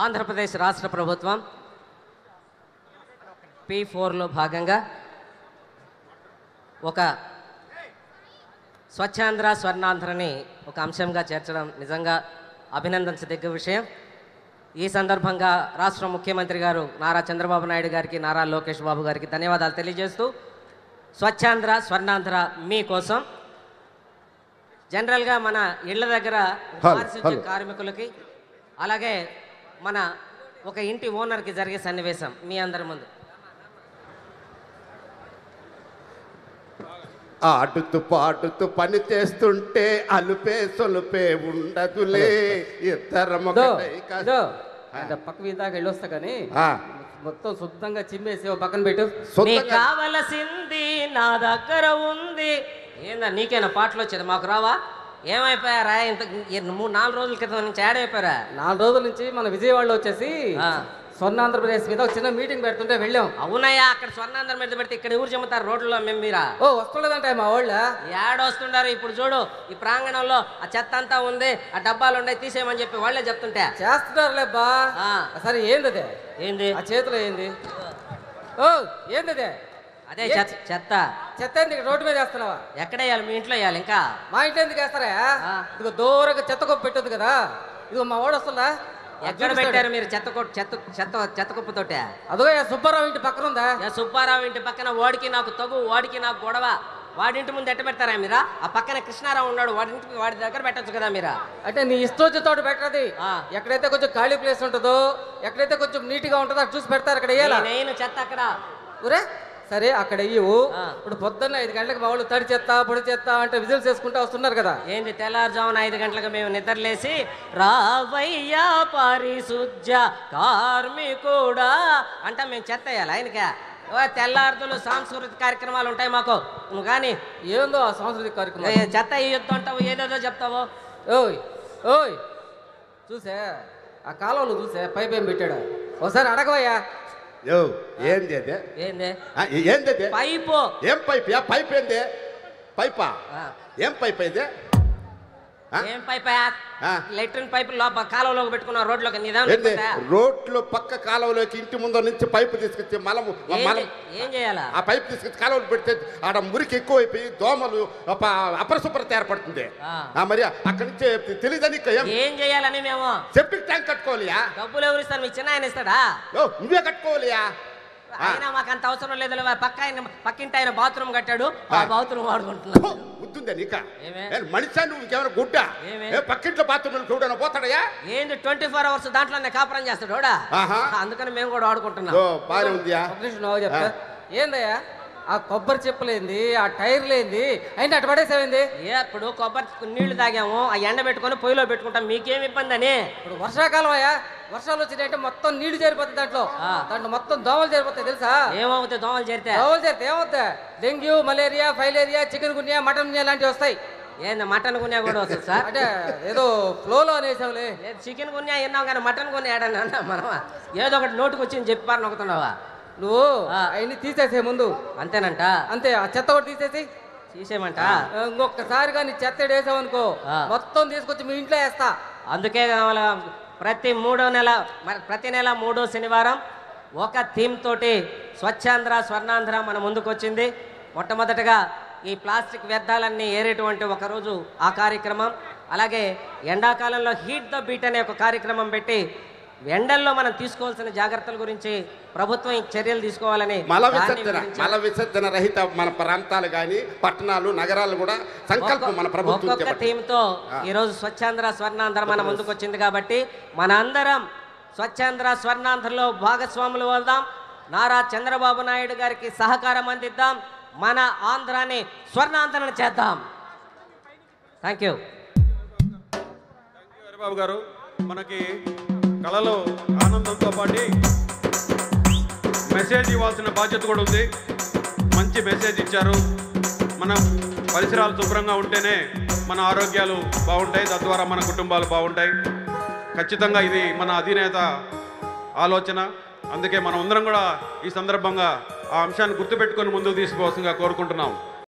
ఆంధ్రప్రదేశ్ రాష్ట్ర ప్రభుత్వం P4లో భాగంగా ఒక స్వచ్ఛాంధ్ర స్వర్ణాంధ్రని ఒక అంశంగా చేర్చడం నిజంగా అభినందించదగ్గ విషయం. ఈ సందర్భంగా రాష్ట్ర ముఖ్యమంత్రి గారు నారా చంద్రబాబు నాయుడు గారికి, నారా లోకేష్ బాబు గారికి ధన్యవాదాలు తెలియజేస్తూ, స్వచ్ఛాంధ్ర స్వర్ణాంధ్ర మీకోసం జనరల్గా మన ఇళ్ల దగ్గర పారిశుద్ధ్య కార్మికులకి, అలాగే మన ఒక ఇంటి ఓనర్కి జరిగే సన్నివేశం మీ అందరి ముందు. ఆడుతూ పాడుతూ పని చేస్తుంటే అలుపే సొలుపే ఉండదులే ఇద్దరం పక్క దాకా వెళ్ళొస్తా కానీ మొత్తం శుద్ధంగా చిమ్మేసి పక్కన పెట్టు. కావలసింది నా దగ్గర ఉంది. ఏందా నీకేనా పాటలు వచ్చేది? మాకు రావా? ఏమైపోయారా? ఇంత 3-4 రోజుల క్రితం నుంచి ఏడైపోయారా? 4 రోజుల నుంచి మన విజయవాడలో వచ్చేసి స్వర్ణాంధ్రప్రదేశ్ మీద ఒక చిన్న మీటింగ్ పెడుతుంటే వెళ్ళాం. అవునయ్యా, అక్కడ స్వర్ణాంధ్ర మీద పెడితే ఇక్కడ ఎవరు చెమ్ముతారు రోడ్లలో? మేము మీరా? ఓ వస్తుండదంట మా వాళ్ళ ఏడొస్తుండారు. ఇప్పుడు చూడు, ఈ ప్రాంగణంలో ఆ చెత్త అంతా ఉంది, ఆ డబ్బాలు ఉన్నాయి, తీసేయమని చెప్పి వాళ్ళే చెప్తుంటే చేస్తున్నారులేబ్బా. సరే ఏంది ఏంది ఆ చేతిలో ఏంది? ఓ ఏంది అదే చెత్త. చెత్త ఎందుకు రోడ్డు మీద వేస్తున్నావా? ఎక్కడ వేయాలి? మీ ఇంట్లో వేయాలి. ఇంకా మా ఇంట్లో ఎందుకు వేస్తారా? ఇదిగో దూరంగా చెత్త కుప్ప పెట్టదు కదా. ఇదిగో మా వాడు వస్తుందా? ఎక్కడ పెట్టారు మీరు చెత్త కుప్పతోటే? అదిగో సుబ్బారావు ఇంటి పక్కన ఉందా? సుబ్బారావు ఇంటి పక్కన వాడికి నాకు తగు, వాడికి నాకు గొడవ. వాడింటి ముందు ఎట్ట పెడతారా మీరా? ఆ పక్కన కృష్ణారావు ఉన్నాడు, వాడి దగ్గర పెట్టచ్చు కదా మీరా? అంటే నీ ఇష్టం తోట పెట్టది. ఎక్కడైతే కొంచెం ఖాళీ ప్లేస్ ఉంటుందో, ఎక్కడైతే కొంచెం నీట్ గా ఉంటుందో చూసి పెడతారు. అక్కడ నేను చెత్త అక్కడ ఊరే సరే అక్కడ ఇవ్వు. ఇప్పుడు పొద్దున్న 5 గంటలకు మా వాళ్ళు తడి చెత్త పొడి చెత్త అంటే విజిల్స్ వేసుకుంటూ వస్తున్నారు కదా. ఏంది తెల్లారుజామున 5 గంటలకు మేము నిద్రలేసి రావయ్యా పారిశుద్ధ్య కార్మికుడా అంటే మేము చెత్త వేయాలి ఆయనకే? తెల్లారుతులు సాంస్కృతిక కార్యక్రమాలు ఉంటాయి మాకు. నువ్వు కానీ ఏందో ఆ సాంస్కృతిక కార్యక్రమం చెత్త ఇయ్యొద్దు అంటావు, ఏదేదో చెప్తావు. ఓయ్ ఓయ్ చూసే ఆ కాలంలో చూసే పైప్ ఏం పెట్టాడు ఒకసారి అడగవయ్యా. ఏంది అదే? ఏంది పైపు? ఏం పైప్? పైప్ ఏంది? పైపా? ఏం పైప్ అయితే? ఏం పైపా? లెట్రిన్ పైపు కాలువలోకి పెట్టుకున్నా రోడ్లోకి. రోడ్లో పక్క కాలువలోకి ఇంటి ముందు నుంచి పైపు తీసుకొచ్చి ఏం చేయాలా? ఆ పైపు తీసుకొచ్చి కాలువలు పెడితే ఆడ మురికి ఎక్కువైపోయి దోమలు అపరిశుభ్రత ఏర్పడుతుంది. మరి అక్కడి నుంచి తెలియదని ఏం చేయాలని మేము సెప్టిక్ ట్యాంక్ కట్టుకోవాలియా? డబ్బులు ఎవరు ఇస్తారు? మీ చిన్న ఆయన ఇస్తాడా? నువ్వే కట్టుకోవాలియా? అయినా మాకు అంత అవసరం లేదు. పక్కింటి ఆయన బాత్రూమ్ కట్టాడు, ఆ బాత్రూమ్ వాడుకుంటున్నాడు. గుర్తుందా నీక? మనిషి నువ్వు ఇంకేమైనా గుడ్డ? పక్కింట్లో బాత్రూమ్ చూడనా పోతాడయా? ఏంది 24 hours దాంట్లోనే కాపురం చేస్తాడు వాడా? అందుకని మేము కూడా వాడుకుంటున్నాం. బాగా ఉందియా? ఏందయ్యా ఆ కొబ్బరి చెప్పులేంది, ఆ టైర్లేంది అయినా అటు పడేసేమైంది? ఇప్పుడు కొబ్బరి నీళ్లు తాగాము, ఆ ఎండ పెట్టుకొని పొయ్యిలో పెట్టుకుంటాం. మీకేం ఇబ్బంది అని? ఇప్పుడు వర్షాకాలం అయ్యా, వర్షాలు వచ్చినాయంటే మొత్తం నీళ్లు చేరిపోతాయి. దాంట్లో మొత్తం దోమలు చేరిపోతాయి తెలుసా? ఏమవుతాయి దోమలు చేరితే? ఏమవుతాయి? Dengue, malaria, filaria, chikungunya, mutton గున్యా లాంటివి వస్తాయి. ఏంది మటన్ గున్యా కూడా వస్తుంది సార్? అంటే ఏదో ఫ్లోలో అనేసావులే. చికెన్ గున్యా విన్నాం కానీ మటన్ గున్యా ఏడన్నా మనం ఏదో ఒకటి నోటుకు వచ్చి చెప్పారు నొక్కుతున్నావా నువ్వు? అవన్నీ తీసేసే ముందు. అంతేనంట? అంతే. ఆ చెత్త కూడా తీసేయమంట. ఇంకొకసారి కానీ చెత్త వేసావనుకో మొత్తం తీసుకొచ్చి మీ ఇంట్లో వేస్తా. అందుకే ప్రతి నెల 3వ శనివారం ఒక థీమ్ తోటి స్వచ్ఛాంధ్ర స్వర్ణాంధ్ర మన ముందుకు వచ్చింది. మొట్టమొదటగా ఈ ప్లాస్టిక్ వ్యర్థాలన్నీ ఏరేటువంటి ఒకరోజు ఆ కార్యక్రమం, అలాగే ఎండాకాలంలో హీట్ ద బీట్ అనే ఒక కార్యక్రమం పెట్టి ఎండల్లో మనం తీసుకోవాల్సిన జాగ్రత్తల గురించి ప్రభుత్వం చర్యలు తీసుకోవాలని, మల విసర్జన రహిత మన ప్రాంతాలు కానీ పట్టణాలు నగరాలు కూడా సంకల్పం మన ప్రభుత్వం ఒక్కొక్క థీమ్తో ఈరోజు స్వచ్ఛాంధ్ర స్వర్ణాంధ్ర మన ముందుకు వచ్చింది. కాబట్టి మన అందరం స్వచ్ఛాంధ్ర స్వర్ణాంధ్రలో భాగస్వాములు అవుదాం. నారా చంద్రబాబు నాయుడు గారికి సహకారం అందిద్దాం. మన ఆంధ్రాని స్వర్ణాంధ్రను చేద్దాం. థ్యాంక్ యూ హరిబాబు గారు. మనకి కళలో ఆనందంతో పాటు మెసేజ్ ఇవ్వాల్సిన బాధ్యత కూడా ఉంది. మంచి మెసేజ్ ఇచ్చారు. మన పరిసరాలు శుభ్రంగా ఉంటేనే మన ఆరోగ్యాలు బాగుంటాయి, తద్వారా మన కుటుంబాలు బాగుంటాయి. ఖచ్చితంగా ఇది మన అధినేత ఆలోచన. అందుకే మనం అందరం కూడా ఈ సందర్భంగా ఆ అంశాన్ని గుర్తుపెట్టుకొని ముందుకు తీసుకోవాల్సిందిగా కోరుకుంటున్నాం.